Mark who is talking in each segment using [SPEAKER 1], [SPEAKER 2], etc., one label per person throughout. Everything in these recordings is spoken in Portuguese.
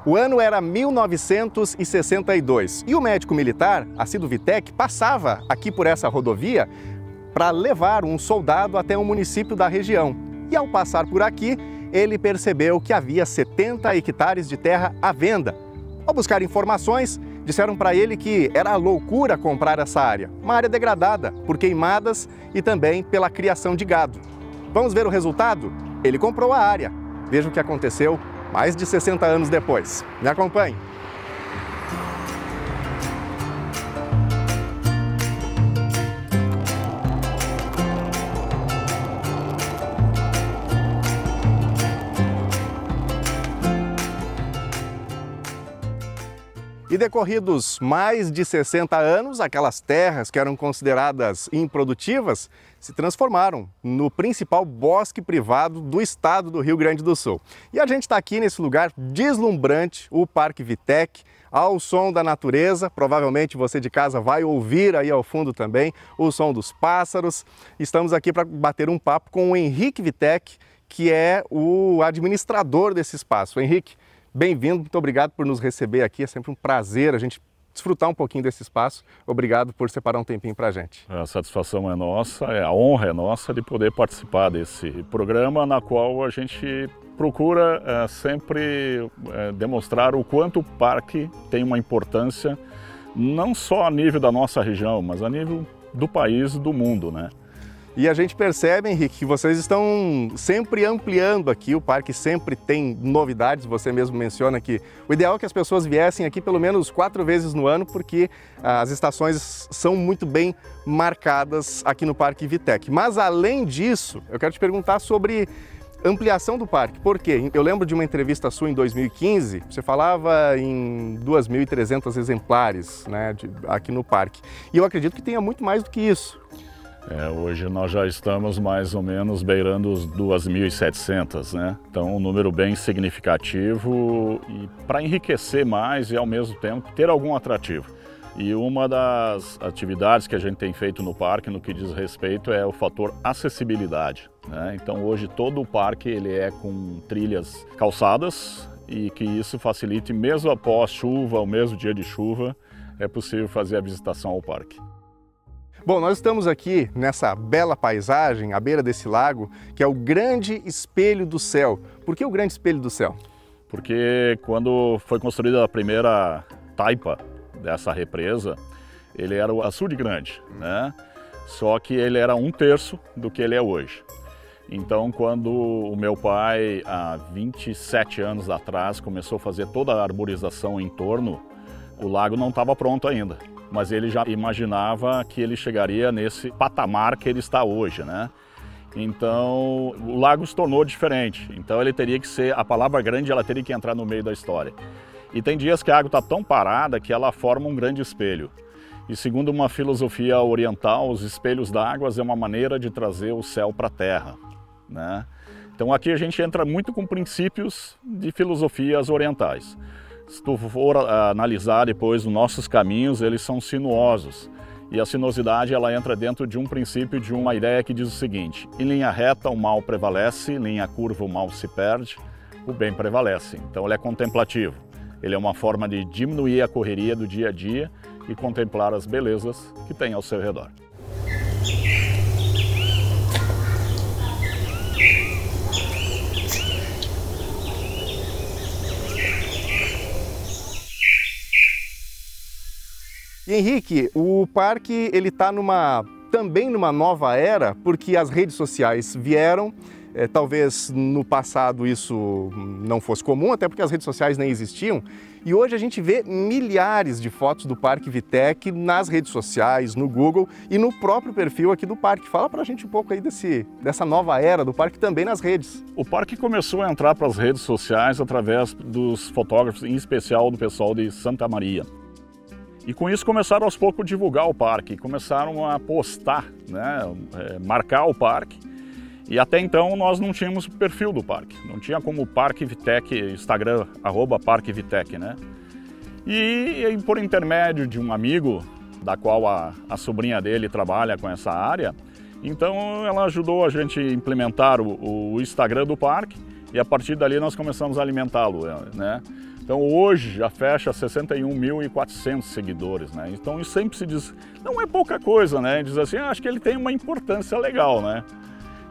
[SPEAKER 1] O ano era 1962 e o médico militar, Alcido Vitek, passava aqui por essa rodovia para levar um soldado até um município da região. E ao passar por aqui, ele percebeu que havia 70 hectares de terra à venda. Ao buscar informações, disseram para ele que era loucura comprar essa área, uma área degradada por queimadas e também pela criação de gado. Vamos ver o resultado? Ele comprou a área. Veja o que aconteceu mais de 60 anos depois. Me acompanhe. E decorridos mais de 60 anos, aquelas terras que eram consideradas improdutivas se transformaram no principal bosque privado do estado do Rio Grande do Sul. E a gente está aqui nesse lugar deslumbrante, o Parque Vitek, ao som da natureza. Provavelmente você de casa vai ouvir aí ao fundo também o som dos pássaros. Estamos aqui para bater um papo com o Henrique Vitek, que é o administrador desse espaço. Henrique, bem-vindo, muito obrigado por nos receber aqui, é sempre um prazer a gente desfrutar um pouquinho desse espaço. Obrigado por separar um tempinho para a gente.
[SPEAKER 2] A satisfação é nossa, a honra é nossa de poder participar desse programa, na qual a gente procura sempre demonstrar o quanto o parque tem uma importância, não só a nível da nossa região, mas a nível do país e do mundo, né?
[SPEAKER 1] E a gente percebe, Henrique, que vocês estão sempre ampliando aqui, o parque sempre tem novidades, você mesmo menciona que o ideal é que as pessoas viessem aqui pelo menos 4 vezes no ano, porque as estações são muito bem marcadas aqui no Parque Vitek. Mas além disso, eu quero te perguntar sobre ampliação do parque, porque eu lembro de uma entrevista sua em 2015, você falava em 2.300 exemplares, né, aqui no parque, e eu acredito que tenha muito mais do que isso.
[SPEAKER 2] Hoje nós já estamos mais ou menos beirando os 2.700, né? Então um número bem significativo e para enriquecer mais e ao mesmo tempo ter algum atrativo. E uma das atividades que a gente tem feito no parque no que diz respeito é o fator acessibilidade, né? Então hoje todo o parque ele é com trilhas calçadas e que isso facilite mesmo após chuva, ou mesmo dia de chuva, é possível fazer a visitação ao parque.
[SPEAKER 1] Bom, nós estamos aqui nessa bela paisagem, à beira desse lago, que é o Grande Espelho do Céu. Por que o Grande Espelho do Céu?
[SPEAKER 2] Porque quando foi construída a primeira taipa dessa represa, ele era o açude grande, né? Só que ele era 1/3 do que ele é hoje. Então, quando o meu pai, há 27 anos atrás, começou a fazer toda a arborização em torno, o lago não estava pronto ainda. Mas ele já imaginava que ele chegaria nesse patamar que ele está hoje, né? Então, o lago se tornou diferente. Então, ele teria que ser, a palavra grande, ela teria que entrar no meio da história. E tem dias que a água está tão parada que ela forma um grande espelho. E segundo uma filosofia oriental, os espelhos d'água é uma maneira de trazer o céu para a terra, né? Então, aqui a gente entra muito com princípios de filosofias orientais. Se tu for analisar depois os nossos caminhos, eles são sinuosos. E a sinuosidade ela entra dentro de um princípio, de uma ideia que diz o seguinte: em linha reta o mal prevalece, em linha curva o mal se perde, o bem prevalece. Então ele é contemplativo. Ele é uma forma de diminuir a correria do dia a dia e contemplar as belezas que tem ao seu redor.
[SPEAKER 1] E Henrique, o parque ele está também numa nova era, porque as redes sociais vieram, talvez no passado isso não fosse comum, até porque as redes sociais nem existiam, e hoje a gente vê milhares de fotos do Parque Vitek nas redes sociais, no Google e no próprio perfil aqui do parque. Fala pra gente um pouco aí dessa nova era do parque também nas redes.
[SPEAKER 2] O parque começou a entrar para as redes sociais através dos fotógrafos, em especial do pessoal de Santa Maria. E com isso começaram aos poucos a divulgar o parque, começaram a postar, né, marcar o parque. E até então nós não tínhamos o perfil do parque, não tinha como Parque Vitek, Instagram, @parquevitek, né? E por intermédio de um amigo, da qual a sobrinha dele trabalha com essa área, então ela ajudou a gente a implementar o Instagram do parque e a partir dali nós começamos a alimentá-lo, né? Então hoje já fecha 61.400 seguidores, né? Então isso sempre se diz, não é pouca coisa, né? Diz assim, acho que ele tem uma importância legal, né?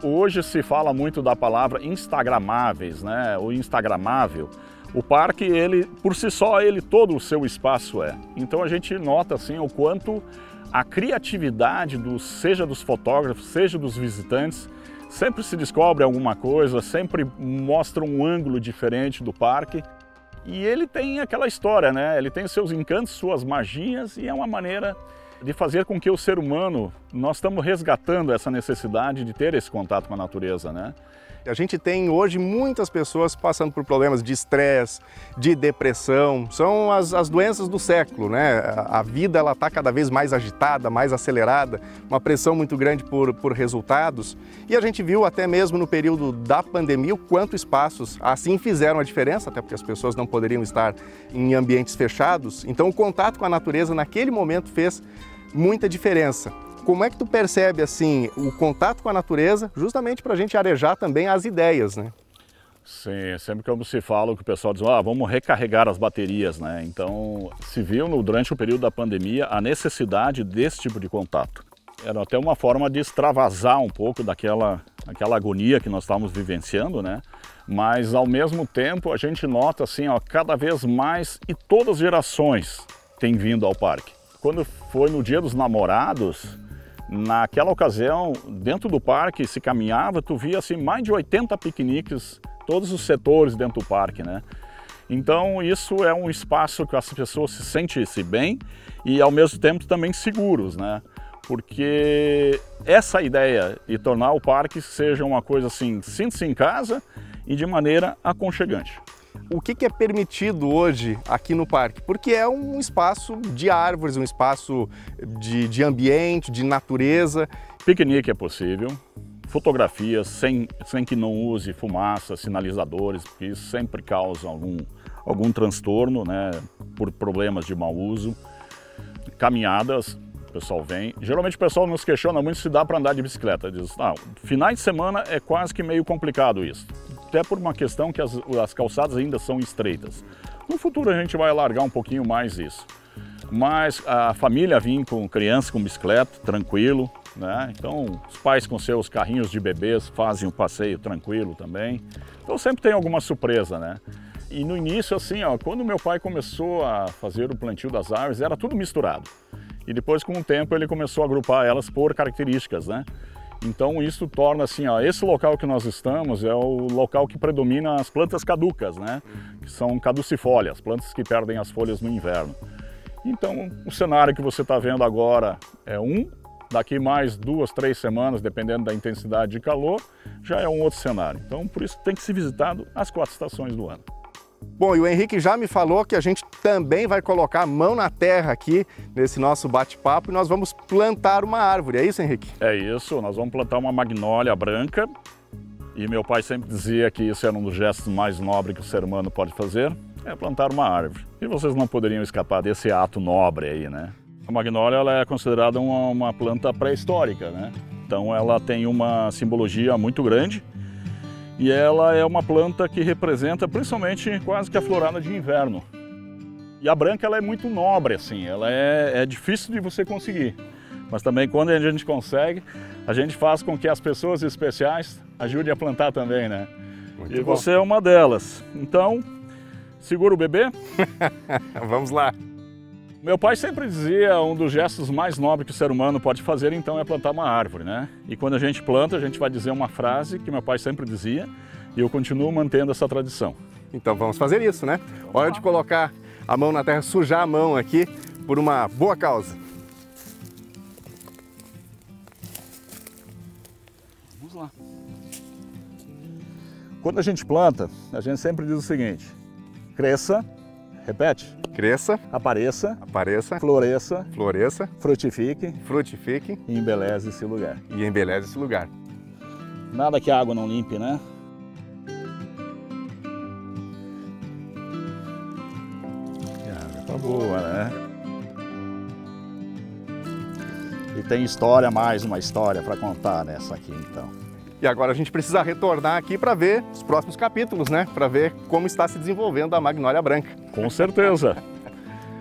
[SPEAKER 2] Hoje se fala muito da palavra instagramáveis, né? O instagramável. O parque, ele, por si só, ele todo o seu espaço é. Então a gente nota assim o quanto a criatividade, seja dos fotógrafos, seja dos visitantes, sempre se descobre alguma coisa, sempre mostra um ângulo diferente do parque. E ele tem aquela história, né? Ele tem seus encantos, suas magias e é uma maneira de fazer com que o ser humano, nós estamos resgatando essa necessidade de ter esse contato com a natureza, né?
[SPEAKER 1] A gente tem hoje muitas pessoas passando por problemas de estresse, de depressão, são as doenças do século, né? A vida ela está cada vez mais agitada, mais acelerada, uma pressão muito grande por resultados. E a gente viu até mesmo no período da pandemia o quanto espaços assim fizeram a diferença, até porque as pessoas não poderiam estar em ambientes fechados. Então o contato com a natureza naquele momento fez muita diferença. Como é que tu percebe assim o contato com a natureza, justamente para a gente arejar também as ideias, né?
[SPEAKER 2] Sim, sempre que se fala que o pessoal diz, vamos recarregar as baterias, né? Então se viu durante o período da pandemia a necessidade desse tipo de contato. Era até uma forma de extravasar um pouco aquela agonia que nós estávamos vivenciando, né? Mas ao mesmo tempo a gente nota assim, cada vez mais e todas as gerações têm vindo ao parque. Quando foi no Dia dos Namorados, naquela ocasião, dentro do parque, se caminhava, tu via assim, mais de 80 piqueniques, todos os setores dentro do parque, né? Então isso é um espaço que as pessoas se sentem-se bem e ao mesmo tempo também seguros, né? Porque essa ideia de tornar o parque seja uma coisa assim, sinta-se em casa e de maneira aconchegante.
[SPEAKER 1] O que é permitido hoje aqui no parque? Porque é um espaço de árvores, um espaço de ambiente, de natureza.
[SPEAKER 2] Piquenique é possível, fotografias sem que não use fumaça, sinalizadores, porque isso sempre causa algum transtorno, né, por problemas de mau uso. Caminhadas, o pessoal vem. Geralmente o pessoal nos questiona muito se dá para andar de bicicleta. Diz, finais de semana é quase que meio complicado isso. Até por uma questão que as calçadas ainda são estreitas. No futuro a gente vai alargar um pouquinho mais isso. Mas a família vem com criança, com bicicleta, tranquilo, né? Então os pais com seus carrinhos de bebês fazem um passeio tranquilo também. Então sempre tem alguma surpresa, né? E no início assim, quando meu pai começou a fazer o plantio das árvores, era tudo misturado. E depois com o tempo ele começou a agrupar elas por características, né? Então isso torna assim, esse local que nós estamos é o local que predomina as plantas caducas, né? Que são caducifólias, plantas que perdem as folhas no inverno. Então o cenário que você está vendo agora é daqui mais 2, 3 semanas, dependendo da intensidade de calor, já é um outro cenário. Então por isso tem que ser visitado as 4 estações do ano.
[SPEAKER 1] Bom, e o Henrique já me falou que a gente também vai colocar a mão na terra aqui nesse nosso bate-papo e nós vamos plantar uma árvore, é isso, Henrique?
[SPEAKER 2] É isso, nós vamos plantar uma magnólia branca e meu pai sempre dizia que isso era um dos gestos mais nobres que o ser humano pode fazer, é plantar uma árvore. E vocês não poderiam escapar desse ato nobre aí, né? A magnólia ela é considerada uma planta pré-histórica, né? Então ela tem uma simbologia muito grande. E ela é uma planta que representa principalmente quase que a florada de inverno. E a branca ela é muito nobre, assim, ela é difícil de você conseguir. Mas também quando a gente consegue, a gente faz com que as pessoas especiais ajudem a plantar também, né?
[SPEAKER 1] Muito
[SPEAKER 2] e
[SPEAKER 1] bom.
[SPEAKER 2] Você é uma delas. Então, segura o bebê.
[SPEAKER 1] Vamos lá.
[SPEAKER 2] Meu pai sempre dizia, um dos gestos mais nobres que o ser humano pode fazer, então, é plantar uma árvore, né? E quando a gente planta, a gente vai dizer uma frase que meu pai sempre dizia, e eu continuo mantendo essa tradição.
[SPEAKER 1] Então vamos fazer isso, né? Hora de colocar a mão na terra, sujar a mão aqui por uma boa causa.
[SPEAKER 2] Vamos lá. Quando a gente planta, a gente sempre diz o seguinte, cresça, repete.
[SPEAKER 1] Cresça,
[SPEAKER 2] apareça,
[SPEAKER 1] floresça,
[SPEAKER 2] frutifique
[SPEAKER 1] e
[SPEAKER 2] embeleze esse lugar. Nada que a água não limpe, né? A água tá boa, né? E tem história, mais uma história para contar nessa aqui, então.
[SPEAKER 1] E agora a gente precisa retornar aqui para ver os próximos capítulos, né? Para ver como está se desenvolvendo a Magnólia Branca.
[SPEAKER 2] Com certeza.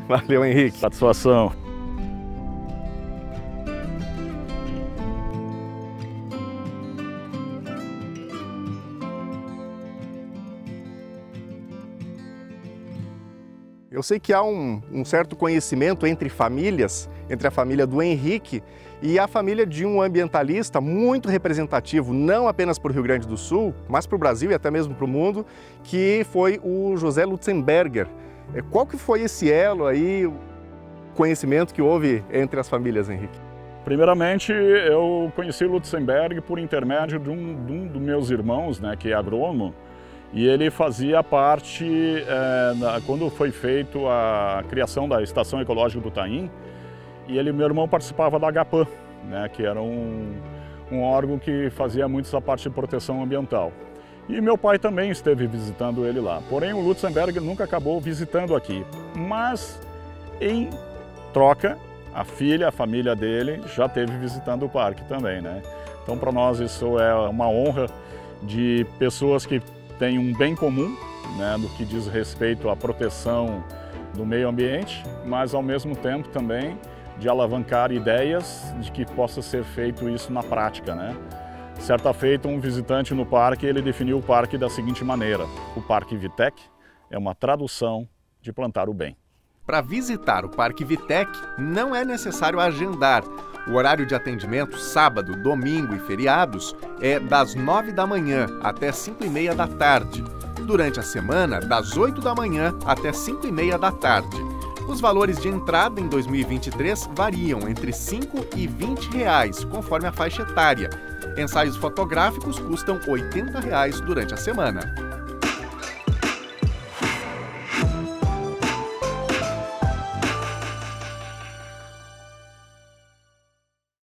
[SPEAKER 1] Valeu, Henrique.
[SPEAKER 2] Satisfação.
[SPEAKER 1] Eu sei que há um certo conhecimento entre famílias, entre a família do Henrique e a família de um ambientalista muito representativo, não apenas para o Rio Grande do Sul, mas para o Brasil e até mesmo para o mundo, que foi o José Lutzenberger. Qual que foi esse elo aí, o conhecimento que houve entre as famílias, Henrique?
[SPEAKER 2] Primeiramente, eu conheci o Lutzenberger por intermédio de um dos meus irmãos, né, que é agrônomo, e ele fazia parte, quando foi feita a criação da Estação Ecológica do Taim, e meu irmão participava da AGAPAN, né, que era um órgão que fazia muito essa parte de proteção ambiental. E meu pai também esteve visitando ele lá. Porém, o Lutzenberger nunca acabou visitando aqui, mas em troca, a família dele, já esteve visitando o parque também, né? Então, para nós, isso é uma honra de pessoas que têm um bem comum, né, no que diz respeito à proteção do meio ambiente, mas ao mesmo tempo também de alavancar ideias de que possa ser feito isso na prática, né? Certa feita, um visitante no parque, ele definiu o parque da seguinte maneira: o Parque Vitec é uma tradução de plantar o bem.
[SPEAKER 1] Para visitar o Parque Vitec, não é necessário agendar. O horário de atendimento, sábado, domingo e feriados, é das 9 da manhã até 5h30 da tarde. Durante a semana, das 8 da manhã até 5h30 da tarde. Os valores de entrada em 2023 variam entre R$ 5 e R$ 20, conforme a faixa etária. Ensaios fotográficos custam R$ 80 durante a semana.